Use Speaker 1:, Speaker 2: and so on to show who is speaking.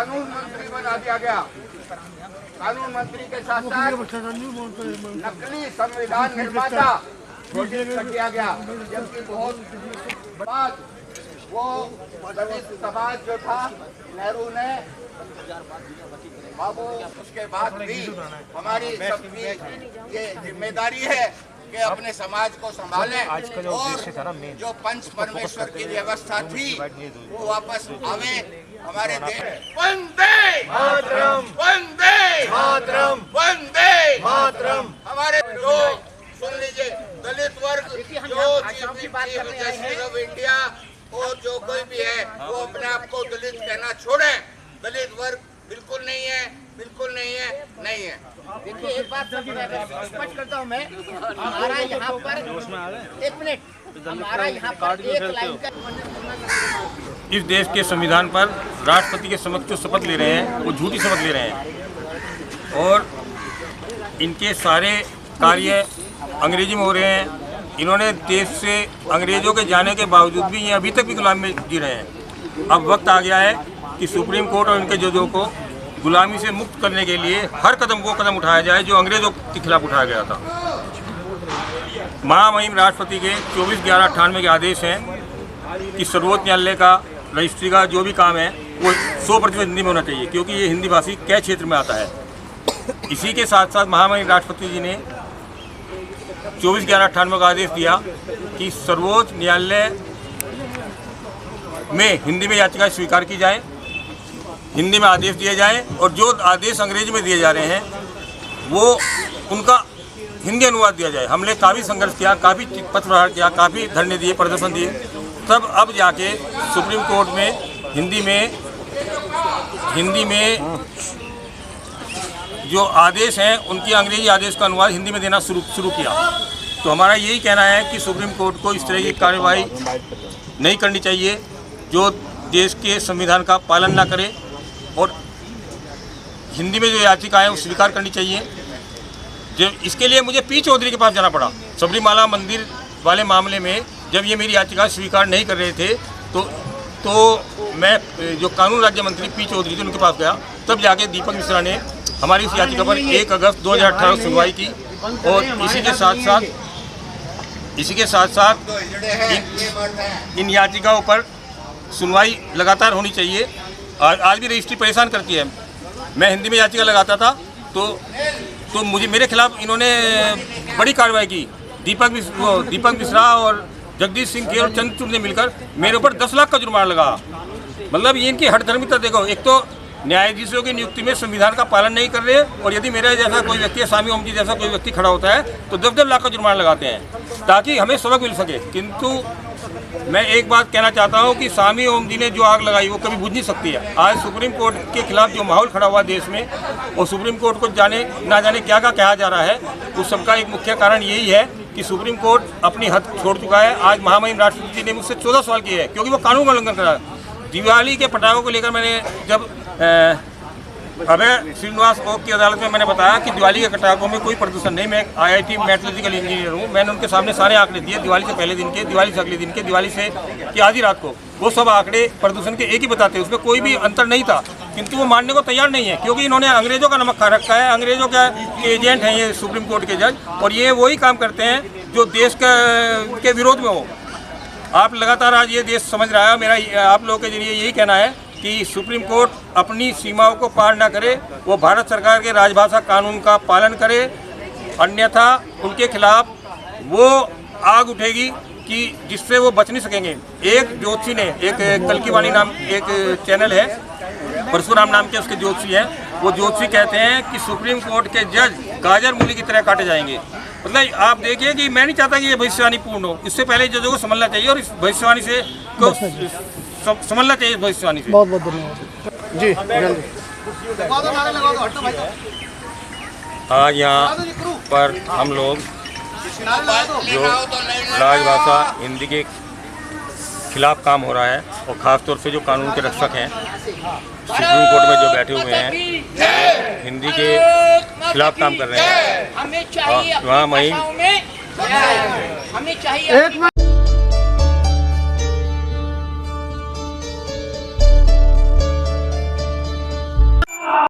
Speaker 1: कानून मंत्री बना दिया गया। कानून मंत्री के साथ साथ नकली संविधान निर्माता घोषित कर दिया गया, जबकि बहुत बाद वो दलित समाज जो था नेहरू ने बाबू, उसके बाद भी हमारी सबकी ये जिम्मेदारी है कि अपने समाज को संभालें और जो पंच परमेश्वर की व्यवस्था थी वो वापस आवे हमारे देश। वंदे मातरम, वंदे मातरम, वंदे मातरम। हमारे लोग सुन लीजिए, दलित वर्ग जो जस्टिस ऑफ इंडिया और जो कोई भी है वो अपने आप को दलित कहना छोड़े। दलित वर्ग बिल्कुल नहीं है, बिल्कुल नहीं है, नहीं है।
Speaker 2: देखिए एक बात स्पष्ट करता हूँ मैं, हमारा यहाँ पर एक मिनट, हमारा यहाँ पर एक लाइन का
Speaker 3: इस देश के संविधान पर राष्ट्रपति के समक्ष जो शपथ ले रहे हैं वो झूठी शपथ ले रहे हैं और इनके सारे कार्य अंग्रेजी में हो रहे हैं। इन्होंने देश से अंग्रेजों के जाने के बावजूद भी ये अभी तक भी गुलामी में जी रहे हैं। अब वक्त आ गया है कि सुप्रीम कोर्ट और इनके जजों को गुलामी से मुक्त करने के लिए हर वो कदम उठाया जाए जो अंग्रेजों के खिलाफ उठाया गया था। महामहिम राष्ट्रपति के 24/11/98 के आदेश हैं कि सर्वोच्च न्यायालय का रजिस्ट्री का जो भी काम है वो 100% हिंदी में होना चाहिए, क्योंकि ये हिंदी भाषी कै क्षेत्र में आता है। इसी के साथ साथ महामहिम राष्ट्रपति जी ने 24/11/98 का आदेश दिया कि सर्वोच्च न्यायालय में हिंदी में याचिकाएं स्वीकार की जाएं, हिंदी में आदेश दिए जाएं और जो आदेश अंग्रेजी में दिए जा रहे हैं वो उनका हिंदी अनुवाद दिया जाए। हमने काफ़ी संघर्ष किया, काफ़ी पथ प्रहार किया, काफ़ी धरने दिए, प्रदर्शन दिए, तब अब जाके सुप्रीम कोर्ट में हिंदी में जो आदेश हैं उनकी अंग्रेजी आदेश का अनुवाद हिंदी में देना शुरू किया। तो हमारा यही कहना है कि सुप्रीम कोर्ट को इस तरह की कार्रवाई नहीं करनी चाहिए जो देश के संविधान का पालन ना करे और हिंदी में जो याचिका है वो स्वीकार करनी चाहिए। जो इसके लिए मुझे पी चौधरी के पास जाना पड़ा सबरीमाला मंदिर वाले मामले में। जब ये मेरी याचिका स्वीकार नहीं कर रहे थे तो मैं जो कानून राज्य मंत्री पी चौधरी थे उनके पास गया, तब जाके दीपक मिश्रा ने हमारी इस याचिका पर 1 अगस्त 2018 सुनवाई की और इसी के साथ साथ इन याचिकाओं पर सुनवाई लगातार होनी चाहिए। आज भी रजिस्ट्री परेशान करती है। मैं हिंदी में याचिका लगाता था तो मेरे खिलाफ इन्होंने बड़ी कार्रवाई की। दीपक मिश्रा और जगदीश सिंह के और चंद्रचूड़ ने मिलकर मेरे ऊपर 10 लाख का जुर्माना लगा। मतलब ये इनकी हठधर्मिता देखो, एक तो न्यायाधीशों की नियुक्ति में संविधान का पालन नहीं कर रहे और यदि मेरा जैसा कोई व्यक्ति, स्वामी ओम जी जैसा कोई व्यक्ति खड़ा होता है तो 10-10 लाख का जुर्माना लगाते हैं ताकि हमें सबक मिल सके। किंतु मैं एक बात कहना चाहता हूं कि स्वामी ओम जी ने जो आग लगाई वो कभी बुझ नहीं सकती है। आज सुप्रीम कोर्ट के खिलाफ जो माहौल खड़ा हुआ देश में और सुप्रीम कोर्ट को ना जाने क्या कहा जा रहा है, उस सबका एक मुख्य कारण यही है कि सुप्रीम कोर्ट अपनी हद छोड़ चुका है। आज महामहिम राष्ट्रपति जी ने मुझसे 14 सवाल किए हैं क्योंकि वो कानून का उल्लंघन करा। दिवाली के पटाखों को लेकर मैंने जब अभय श्रीनिवास ओक की अदालत में मैंने बताया कि दिवाली के पटाखों में कोई प्रदूषण नहीं। मैं IIT मेट्रोलॉजिकल इंजीनियर हूँ। मैंने उनके सामने सारे आंकड़े दिए, दिवाली से पहले दिन के, दिवाली से अगले दिन के, दिवाली से की आधी रात को। वो सब आंकड़े प्रदूषण के एक ही बताते हैं, उसमें कोई भी अंतर नहीं था। किंतु वो मानने को तैयार नहीं है क्योंकि इन्होंने अंग्रेजों का नमक खा रखा है। अंग्रेजों के एजेंट हैं ये सुप्रीम कोर्ट के जज, और ये वही काम करते हैं जो देश के विरोध में हो। आप लगातार आज ये देश समझ रहा है। मेरा आप लोगों के जरिए यही कहना है कि सुप्रीम कोर्ट अपनी सीमाओं को पार ना करे, वो भारत सरकार के राजभाषा कानून का पालन करे, अन्यथा उनके खिलाफ वो आग उठेगी कि जिससे वो बच नहीं सकेंगे। एक ज्योतिषी ने, एक कल की वाणी नाम एक चैनल है, परशुराम नाम के उसके ज्योतिषी हैं, वो ज्योतिषी कहते हैं कि सुप्रीम कोर्ट के जज गाजर मूली की तरह काटे जाएंगे। मतलब आप देखिए कि मैं नहीं चाहता कि ये भविष्यवाणी पूर्ण हो। इससे पहले जजों को समझना चाहिए और इस भविष्यवाणी से समझना चाहिए। भविष्यवाणी से
Speaker 4: बहुत धन्यवाद जी।
Speaker 3: आज यहाँ पर हम लोग जो राजभाषा हिंदी के खिलाफ काम हो रहा है और ख़ास तौर से जो कानून के रक्षक हैं सुप्रीम कोर्ट में जो बैठे हुए हैं हिंदी के खिलाफ काम कर रहे हैं, वहाँ वहीं